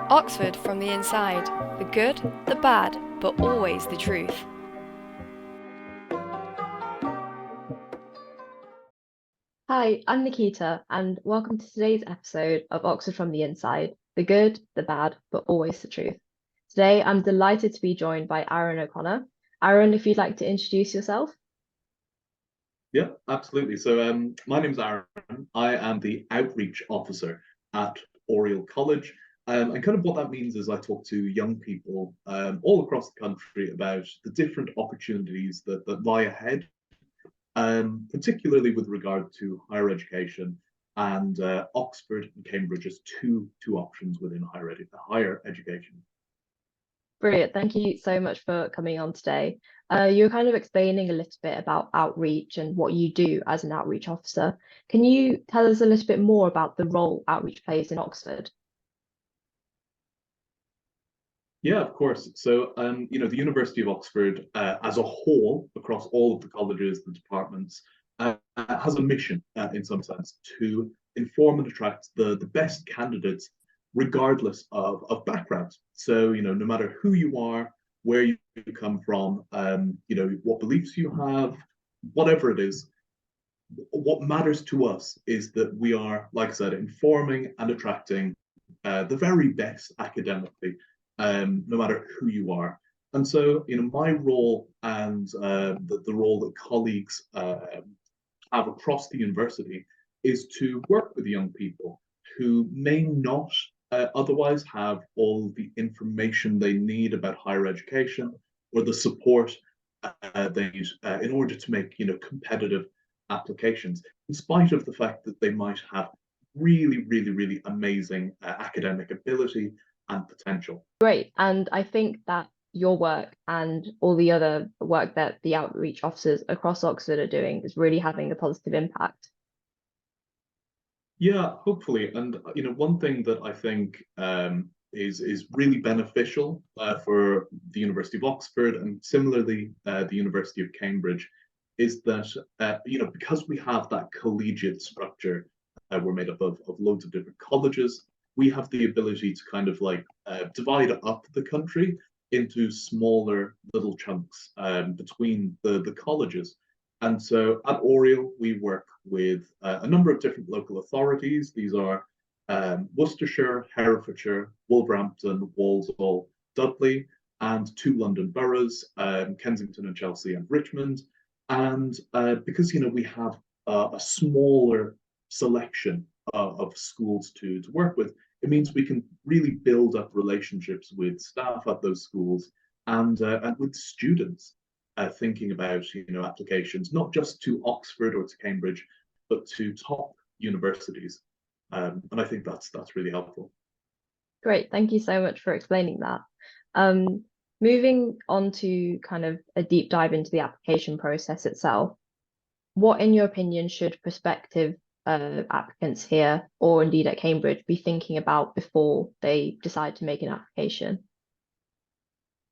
Oxford from the inside. The good, the bad, but always the truth. Hi, I'm Nikita, and welcome to today's episode of Oxford from the Inside, the good, the bad, but always the truth. Today, I'm delighted to be joined by Arron O'Connor. Arron, if you'd like to introduce yourself. Yeah, absolutely. So my name's Arron. I am the outreach officer at Oriel College. And kind of what that means is I talk to young people all across the country about the different opportunities that lie ahead, particularly with regard to higher education. And Oxford and Cambridge as two options within higher education. Brilliant. Thank you so much for coming on today. You're kind of explaining a little bit about outreach and what you do as an outreach officer. Can you tell us a little bit more about the role outreach plays in Oxford? Yeah, of course. So, the University of Oxford, as a whole, across all of the colleges, the departments, has a mission, in some sense, to inform and attract the best candidates, regardless of background. So, no matter who you are, where you come from, what beliefs you have, whatever it is, what matters to us is that we are, like I said, informing and attracting the very best academically, no matter who you are. And so, my role and the role that colleagues have across the university is to work with young people who may not otherwise have all the information they need about higher education or the support they need in order to make, competitive applications, in spite of the fact that they might have really, really, really amazing academic ability and potential. Great. And I think that your work and all the other work that the outreach officers across Oxford are doing is really having a positive impact. Yeah, hopefully. And one thing that I think is really beneficial for the University of Oxford and similarly the University of Cambridge is that because we have that collegiate structure, we're made up of loads of different colleges. We have the ability to kind of like divide up the country into smaller little chunks between the colleges. And so at Oriel, we work with a number of different local authorities. These are Worcestershire, Herefordshire, Wolverhampton, Walsall, Dudley, and two London boroughs, Kensington and Chelsea and Richmond. And because, we have a smaller selection of schools to work with, it means we can really build up relationships with staff at those schools and with students thinking about applications not just to Oxford or to Cambridge, but to top universities. And I think that's really helpful. Great. Thank you so much for explaining that. Um, Moving on to kind of a deep dive into the application process itself, what, in your opinion, should prospective applicants here or indeed at Cambridge be thinking about before they decide to make an application?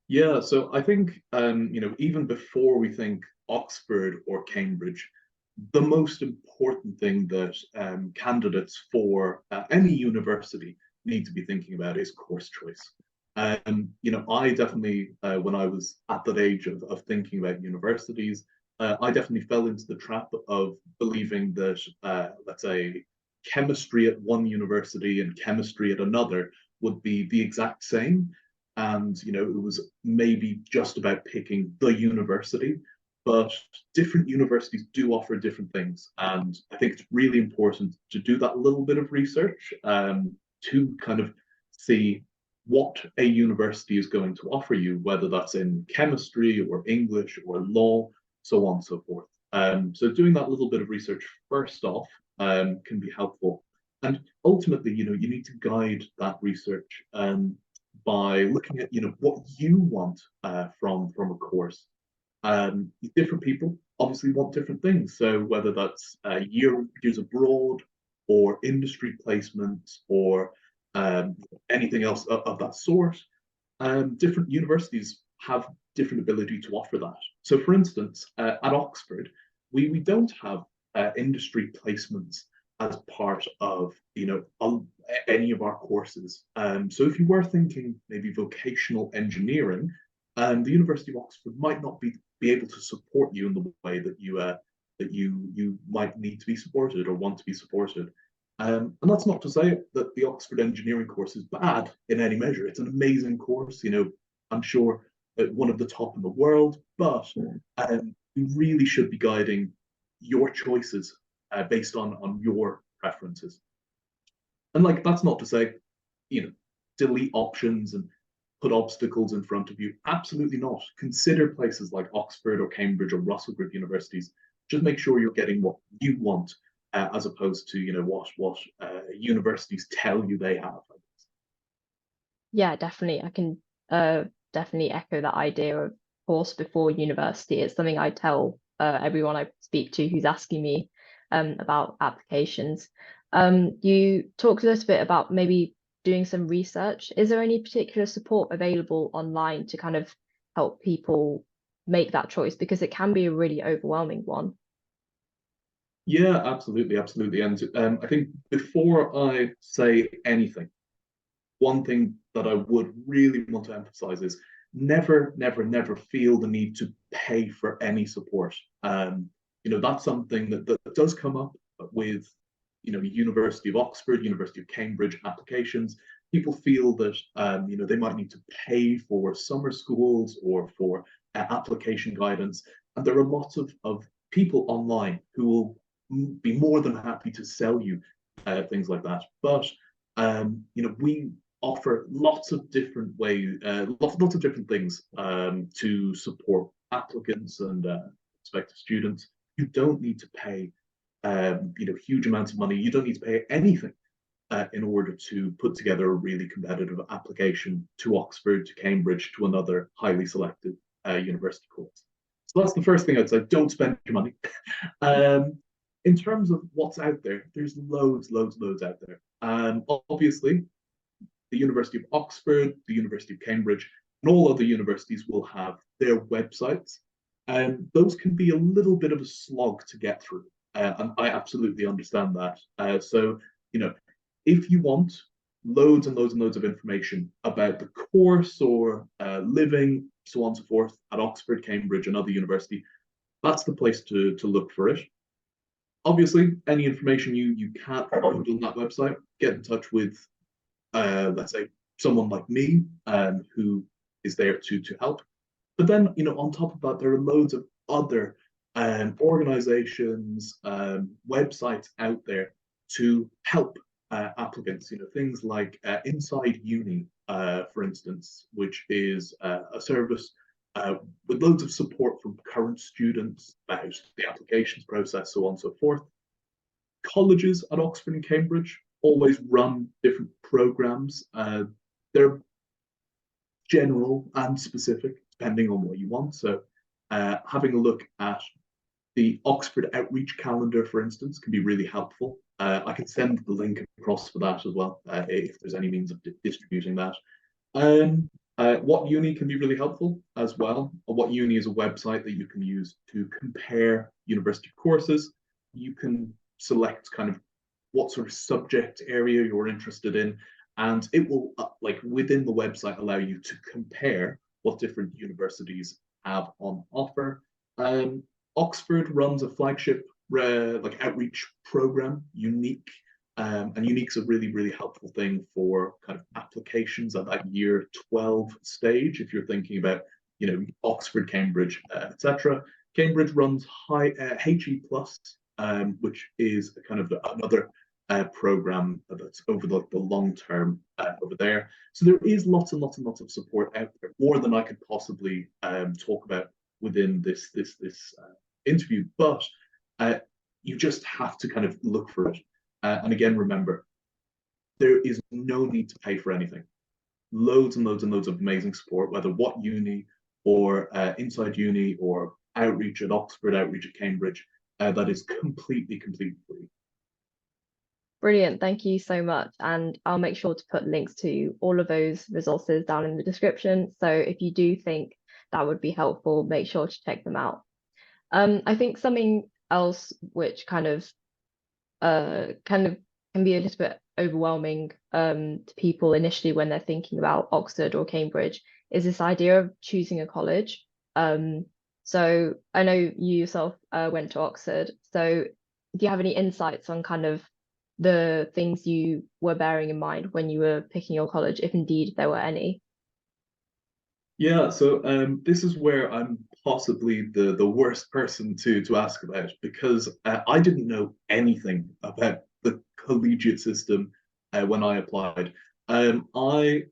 Yeah, so I think even before we think Oxford or Cambridge, the most important thing that candidates for any university need to be thinking about is course choice. I definitely, when I was at that age of thinking about universities, I definitely fell into the trap of believing that, let's say, chemistry at one university and chemistry at another would be the exact same. And, it was maybe just about picking the university, but different universities do offer different things. And I think it's really important to do that little bit of research to kind of see what a university is going to offer you, whether that's in chemistry or English or law, so on and so forth. So doing that little bit of research first off can be helpful. And ultimately, you need to guide that research by looking at, what you want from a course. Different people obviously want different things. So whether that's years abroad or industry placement or anything else of that sort, different universities have different ability to offer that. So, for instance, at Oxford, we don't have industry placements as part of, any of our courses. So if you were thinking maybe vocational engineering, the University of Oxford might not be able to support you in the way that you might need to be supported or want to be supported. And that's not to say that the Oxford engineering course is bad in any measure. It's an amazing course, I'm sure one of the top in the world, but you really should be guiding your choices based on your preferences. And like, that's not to say, delete options and put obstacles in front of you. Absolutely not. Consider places like Oxford or Cambridge or Russell Group universities. Just make sure you're getting what you want, as opposed to what universities tell you they have. Yeah, definitely. I can definitely echo that idea of course before university. It's something I tell everyone I speak to who's asking me about applications. You talked a little bit about maybe doing some research. Is there any particular support available online to kind of help people make that choice? Because it can be a really overwhelming one. Yeah, absolutely, absolutely. And I think before I say anything, one thing that I would really want to emphasize is never, never, never feel the need to pay for any support. That's something that does come up with, University of Oxford, University of Cambridge applications. People feel that, they might need to pay for summer schools or for application guidance. And there are lots of people online who will be more than happy to sell you things like that. But we offer lots of different ways, lots of different things to support applicants and prospective students. You don't need to pay, huge amounts of money. You don't need to pay anything in order to put together a really competitive application to Oxford, to Cambridge, to another highly selected university course. So that's the first thing I'd say. Don't spend your money. In terms of what's out there, there's loads out there. Obviously, the University of Oxford, the University of Cambridge, and all other universities will have their websites. And those can be a little bit of a slog to get through. And I absolutely understand that. So, if you want loads and loads and loads of information about the course or living, so on and so forth, at Oxford, Cambridge, and other university, that's the place to look for it. Obviously, any information you can't find on that website, get in touch with let's say someone like me, who is there to help. But then, on top of that, there are loads of other organizations, websites out there to help applicants. Things like InsideUni, for instance, which is a service with loads of support from current students about the applications process, so on and so forth. Colleges at Oxford and Cambridge always run different programs. They're general and specific, depending on what you want. So having a look at the Oxford Outreach Calendar, for instance, can be really helpful. I can send the link across for that as well, if there's any means of distributing that. What Uni can be really helpful as well. What Uni is a website that you can use to compare university courses. You can select kind of what sort of subject area you're interested in, and it will, like within the website, allow you to compare what different universities have on offer. Oxford runs a flagship outreach program, UNIQ, and UNIQ's a really, really helpful thing for kind of applications at that year 12 stage. If you're thinking about, Oxford, Cambridge, etc. Cambridge runs HE Plus, which is kind of another program that's over the long term over there. So there is lots and lots and lots of support out there, more than I could possibly talk about within this interview. But you just have to kind of look for it. And again, remember, there is no need to pay for anything. Loads and loads and loads of amazing support, whether What Uni or InsideUni or Outreach at Oxford, Outreach at Cambridge, that is completely free. Brilliant. Thank you so much. And I'll make sure to put links to all of those resources down in the description. So if you do think that would be helpful, make sure to check them out. I think something else which kind of kind of can be a little bit overwhelming to people initially when they're thinking about Oxford or Cambridge, is this idea of choosing a college. So I know you yourself went to Oxford, so do you have any insights on kind of the things you were bearing in mind when you were picking your college, if indeed there were any? Yeah, so this is where I'm possibly the worst person to ask about, because I didn't know anything about the collegiate system when I applied. I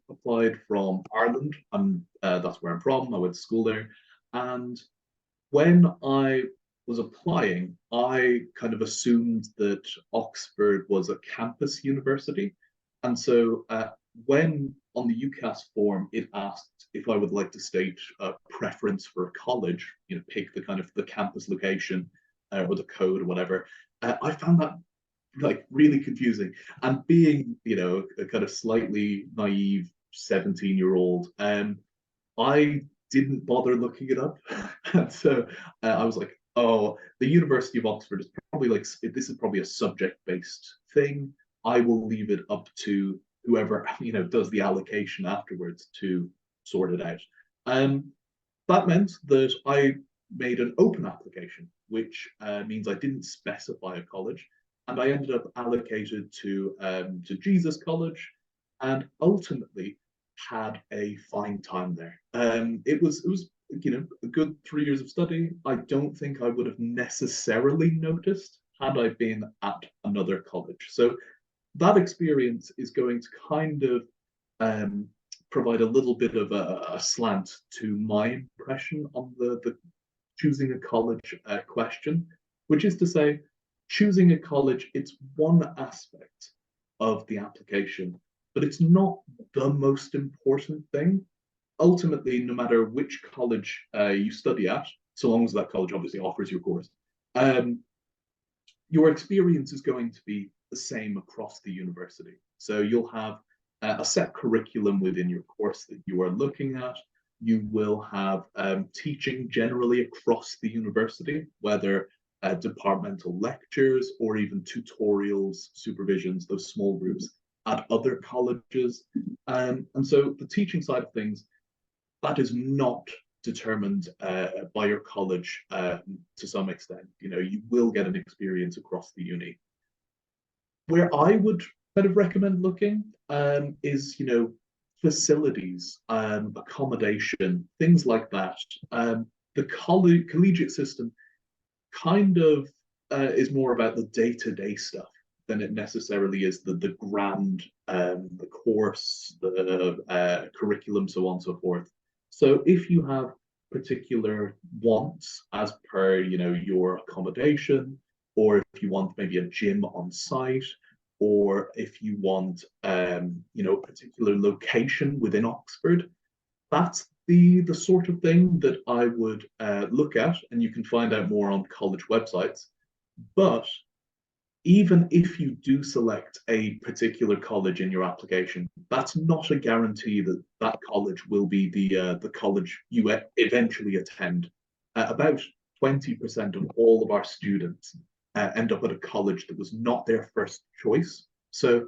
applied from Ireland, and that's where I'm from. I went to school there, and when I was applying, I kind of assumed that Oxford was a campus university. And so when on the UCAS form, it asked if I would like to state a preference for a college, pick the kind of the campus location or the code or whatever. I found that like really confusing. And being, a kind of slightly naive 17-year-old, I didn't bother looking it up. And so I was like, oh, the University of Oxford is probably like, this is probably a subject-based thing. I will leave it up to whoever, does the allocation afterwards to sort it out. That meant that I made an open application, which means I didn't specify a college, and I ended up allocated to Jesus College, and ultimately had a fine time there. It was a good 3 years of study. I don't think I would have necessarily noticed had I been at another college. So that experience is going to kind of provide a little bit of a slant to my impression on the choosing a college question, which is to say, choosing a college, it's one aspect of the application, but it's not the most important thing. Ultimately, no matter which college you study at, so long as that college obviously offers your course, um, your experience is going to be the same across the university. So you'll have a set curriculum within your course that you are looking at. You will have teaching generally across the university, whether departmental lectures or even tutorials, supervisions, those small groups at other colleges. And so the teaching side of things, that is not determined by your college to some extent. You will get an experience across the uni. Where I would kind of recommend looking is, facilities, accommodation, things like that. The collegiate system kind of is more about the day-to-day stuff than it necessarily is the grand, the course, the curriculum, so on and so forth. So if you have particular wants as per, your accommodation, or if you want maybe a gym on site, or if you want, a particular location within Oxford, that's the sort of thing that I would look at, and you can find out more on college websites. But even if you do select a particular college in your application, that's not a guarantee that that college will be the college you eventually attend. About 20% of all of our students end up at a college that was not their first choice. So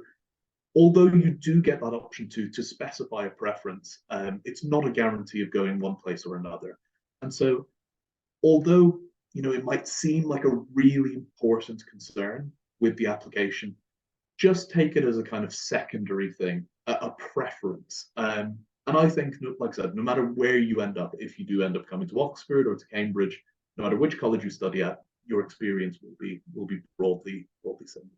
although you do get that option to specify a preference, it's not a guarantee of going one place or another. And so although it might seem like a really important concern with the application, just take it as a kind of secondary thing, a preference. And I think, like I said, no matter where you end up, if you do end up coming to Oxford or to Cambridge, no matter which college you study at, your experience will be broadly similar.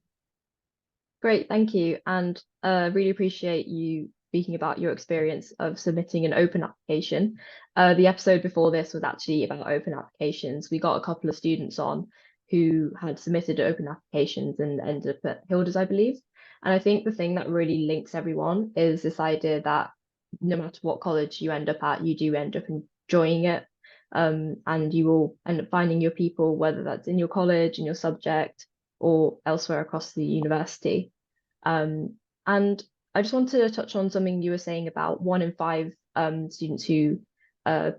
Great, thank you. And really appreciate you speaking about your experience of submitting an open application. The episode before this was actually about open applications. We got a couple of students on who had submitted open applications and ended up at Hilders, I believe. And I think the thing that really links everyone is this idea that no matter what college you end up at, you do end up enjoying it. And you will end up finding your people, whether that's in your college, in your subject, or elsewhere across the university. And I just wanted to touch on something you were saying about 1 in 5 students who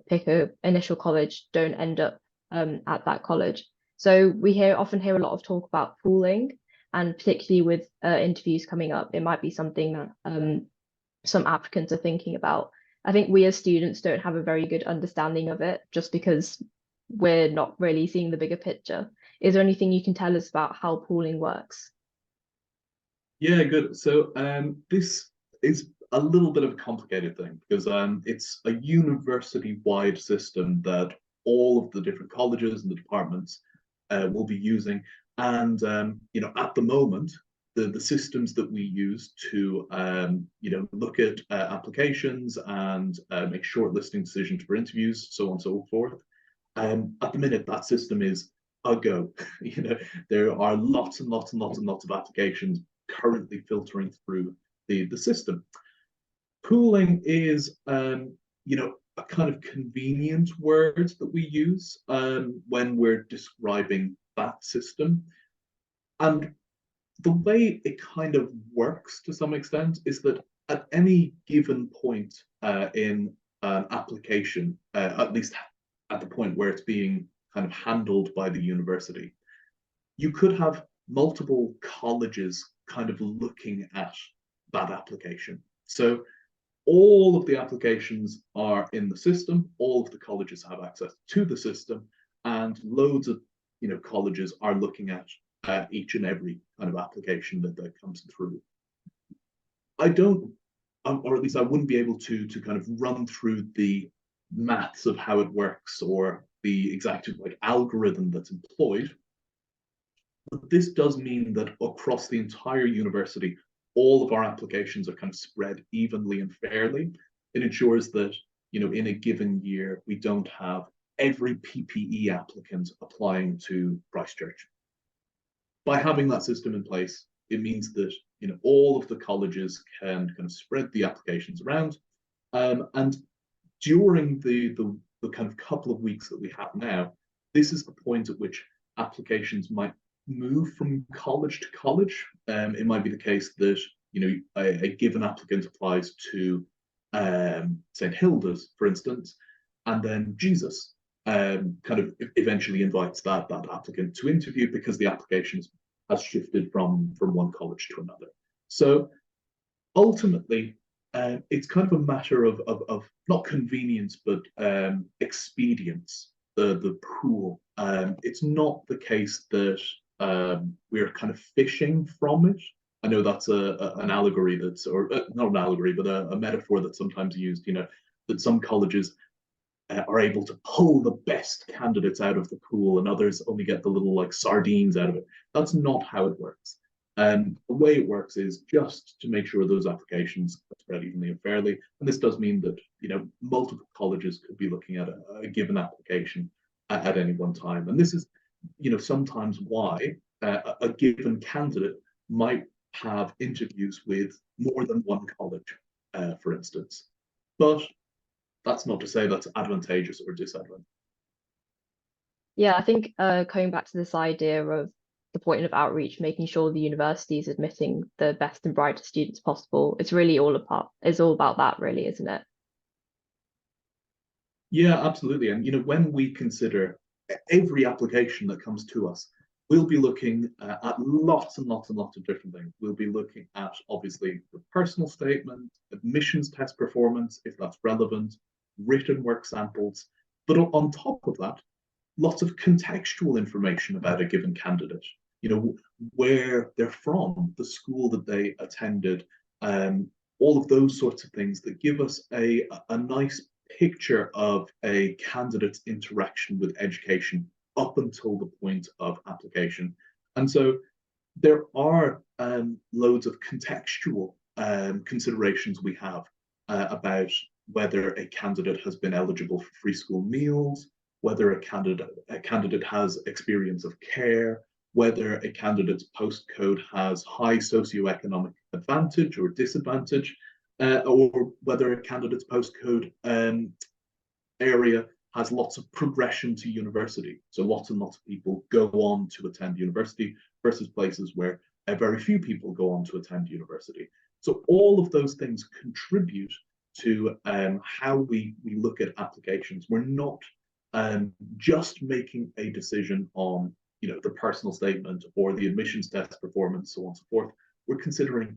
pick a initial college don't end up at that college. So we often hear a lot of talk about pooling. And particularly with interviews coming up, it might be something that some applicants are thinking about. I think we as students don't have a very good understanding of it just because we're not really seeing the bigger picture. Is there anything you can tell us about how pooling works? Yeah, good. So this is a little bit of a complicated thing because it's a university-wide system that all of the different colleges and the departments will be using. And at the moment, the systems that we use to look at applications and make shortlisting decisions for interviews, so on and so forth. At the minute, that system is a go. There are lots and lots and lots and lots of applications currently filtering through the system. Pooling is, a kind of convenient word that we use when we're describing that system. And the way it kind of works to some extent is that at any given point in an application, at least at the point where it's being kind of handled by the university, you could have multiple colleges kind of looking at that application. So all of the applications are in the system, all of the colleges have access to the system, and loads of colleges are looking at each and every kind of application that comes through. I don't, or at least I wouldn't be able to kind of run through the maths of how it works or the exact algorithm that's employed. But this does mean that across the entire university, all of our applications are kind of spread evenly and fairly. It ensures that, in a given year, we don't have every PPE applicant applying to Christchurch. By having that system in place, it means that, all of the colleges can kind of spread the applications around. And during the kind of couple of weeks that we have now, this is the point at which applications might move from college to college. It might be the case that a given applicant applies to St. Hilda's, for instance, and then Jesus kind of eventually invites that applicant to interview because the application has shifted from one college to another. So ultimately, it's kind of a matter of not convenience but expedience. The pool. It's not the case that we're kind of fishing from it. I know that's an allegory that's, or not an allegory, but a metaphor that's sometimes used. That some colleges are able to pull the best candidates out of the pool, and others only get the little sardines out of it. That's not how it works. The way it works is just to make sure those applications are spread evenly and fairly. And this does mean that multiple colleges could be looking at a given application at any one time. And this is sometimes why a given candidate might have interviews with more than one college, for instance. But that's not to say that's advantageous or disadvantageous. Yeah, I think coming back to this idea of the point of outreach, making sure the university is admitting the best and brightest students possible, it's all about that, really, isn't it? Yeah, absolutely. And when we consider every application that comes to us, we'll be looking at lots and lots and lots of different things. We'll be looking at, obviously, the personal statement, admissions test performance, if that's relevant, written work samples, but on top of that, lots of contextual information about a given candidate, where they're from, the school that they attended, all of those sorts of things that give us a nice picture of a candidate's interaction with education up until the point of application. And so there are loads of contextual considerations we have about whether a candidate has been eligible for free school meals, whether a candidate has experience of care, whether a candidate's postcode has high socioeconomic advantage or disadvantage, or whether a candidate's postcode area has lots of progression to university. So lots and lots of people go on to attend university versus places where very few people go on to attend university. So all of those things contribute to how we look at applications. We're not just making a decision on the personal statement or the admissions test performance, so on and so forth. We're considering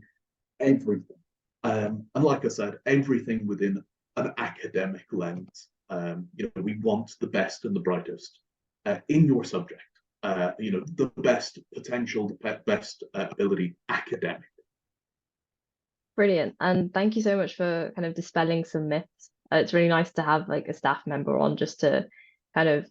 everything. And like I said, everything within an academic lens. We want the best and the brightest in your subject. The best potential, the best ability academic. Brilliant. And thank you so much for kind of dispelling some myths. It's really nice to have like a staff member on just to kind of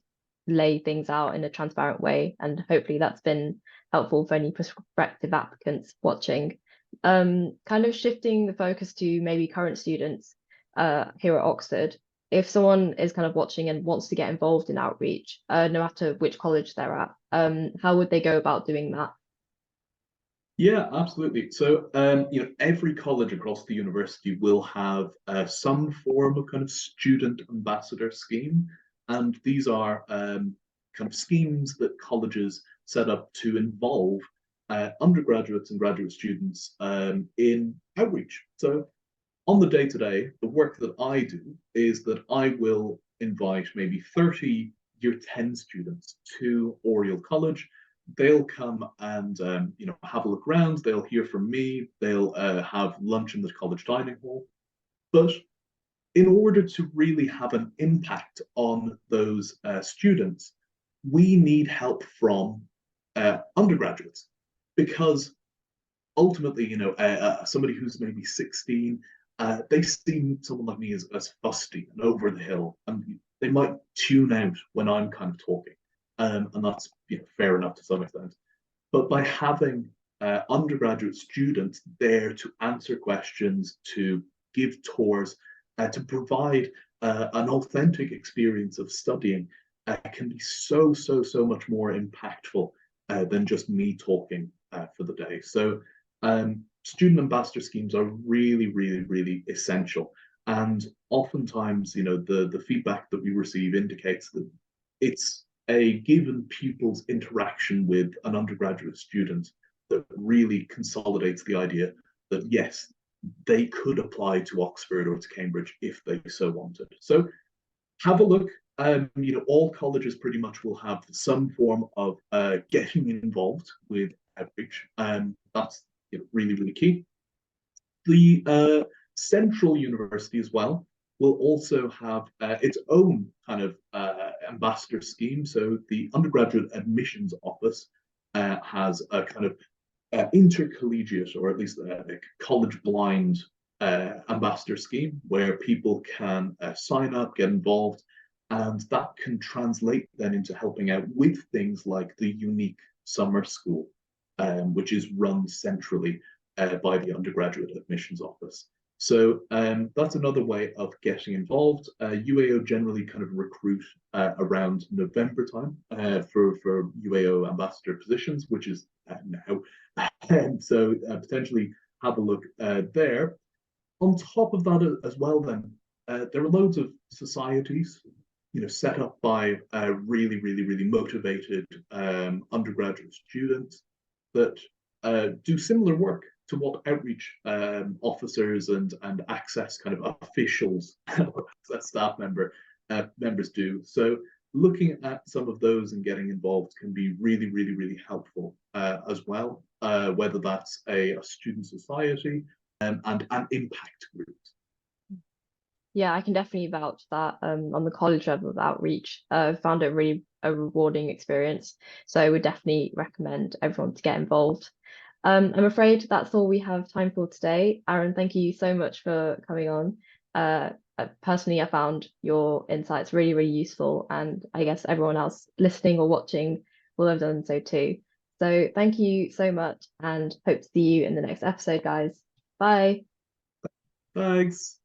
lay things out in a transparent way. And hopefully that's been helpful for any prospective applicants watching. Kind of shifting the focus to maybe current students here at Oxford. If someone is kind of watching and wants to get involved in outreach, no matter which college they're at, how would they go about doing that? Yeah, absolutely. So, every college across the university will have some form of kind of student ambassador scheme. And these are kind of schemes that colleges set up to involve undergraduates and graduate students in outreach. So on the day-to-day, the work that I do is that I will invite maybe 30 year 10 students to Oriel College. They'll come and have a look around. They'll hear from me. They'll have lunch in the college dining hall. But in order to really have an impact on those students, we need help from undergraduates, because ultimately, somebody who's maybe 16, they see someone like me as fusty and over the hill, and they might tune out when I'm kind of talking. And that's fair enough to some extent. But by having undergraduate students there to answer questions, to give tours, to provide an authentic experience of studying, can be so much more impactful than just me talking for the day. So student ambassador schemes are really essential. And oftentimes, the feedback that we receive indicates that it's a given pupil's interaction with an undergraduate student that really consolidates the idea that, yes, they could apply to Oxford or to Cambridge if they so wanted. So have a look. All colleges pretty much will have some form of getting involved with outreach. That's really key. The Central University as well will also have its own kind of ambassador scheme. So the undergraduate admissions office has a kind of intercollegiate, or at least a college blind ambassador scheme, where people can sign up, get involved, and that can translate then into helping out with things like the UNIQ summer school, which is run centrally by the undergraduate admissions office. So that's another way of getting involved. UAO generally kind of recruit around November time for UAO ambassador positions, which is now. And so potentially have a look there. On top of that as well, then, there are loads of societies, set up by really motivated undergraduate students that do similar work to what outreach officers and access kind of officials, staff members do. So looking at some of those and getting involved can be really helpful as well, whether that's a student society and impact groups. Yeah, I can definitely vouch that on the college level of outreach, found it really a rewarding experience. So I would definitely recommend everyone to get involved. I'm afraid that's all we have time for today. Arron, thank you so much for coming on. Personally, I found your insights really useful, and I guess everyone else listening or watching will have done so too. So thank you so much, and hope to see you in the next episode, guys. Bye. Thanks.